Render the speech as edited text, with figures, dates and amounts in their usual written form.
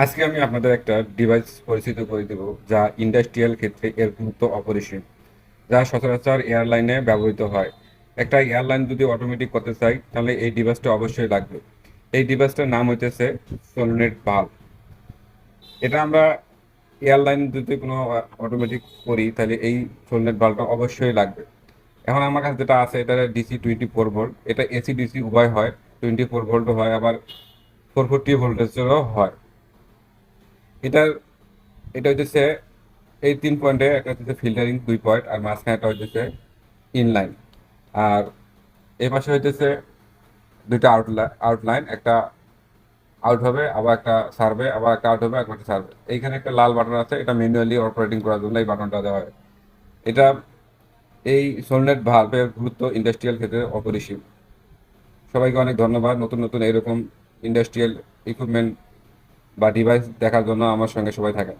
আজকে আমি আপনাদের একটা ডিভাইস পরিচিত করে দেব যা ইন্ডাস্ট্রিয়াল ক্ষেত্রে এর গুরুত্ব অপরিসীম, যা সচরাচর এয়ারলাইনে ব্যবহৃত হয়। একটা এয়ারলাইন যদি অটোমেটিক করতে চাই তাহলে এই ডিভাইসটা অবশ্যই লাগবে। এই ডিভাইসটার নাম হইতেছে সোলনেট ভাল্ব। এটা আমরা এয়ারলাইন যদি কোনো অটোমেটিক করি তাহলে এই সোলনেট ভাল্বটা অবশ্যই লাগবে। এখন আমার কাছে যেটা আছে এটা DC 24 ভোল্ট, এটা এসি ডিসি উভয় হয়। 24 ভোল্টও হয়, আবার 440 ভোল্টেজেরও হয়। এটার এটা হইতেছে এই 3 পয়েন্টে, একটা হচ্ছে ফিল্টারিং 2 পয়েন্ট, আর মাঝখানে একটা হইতেছে ইনলাইন। আর এই পাশে হইতেছে দুইটা আউটলাইন, একটা আউট হবে আবার একটা সার্ভে, আবার একটা আউট হবে একবার সার্ভে। এইখানে একটা লাল বাটন আছে, এটা ম্যানুয়ালি অপারেটিং করার জন্য এই বাটনটা দেওয়া হয়। এটা এই সোলনেট ভালভের গুরুত্ব ইন্ডাস্ট্রিয়াল ক্ষেত্রে অপরিসীম। সবাইকে অনেক ধন্যবাদ। নতুন নতুন এরকম ইন্ডাস্ট্রিয়াল ইকুইপমেন্ট বা ডিভাইস দেখার জন্য আমার সঙ্গে সবাই থাকেন।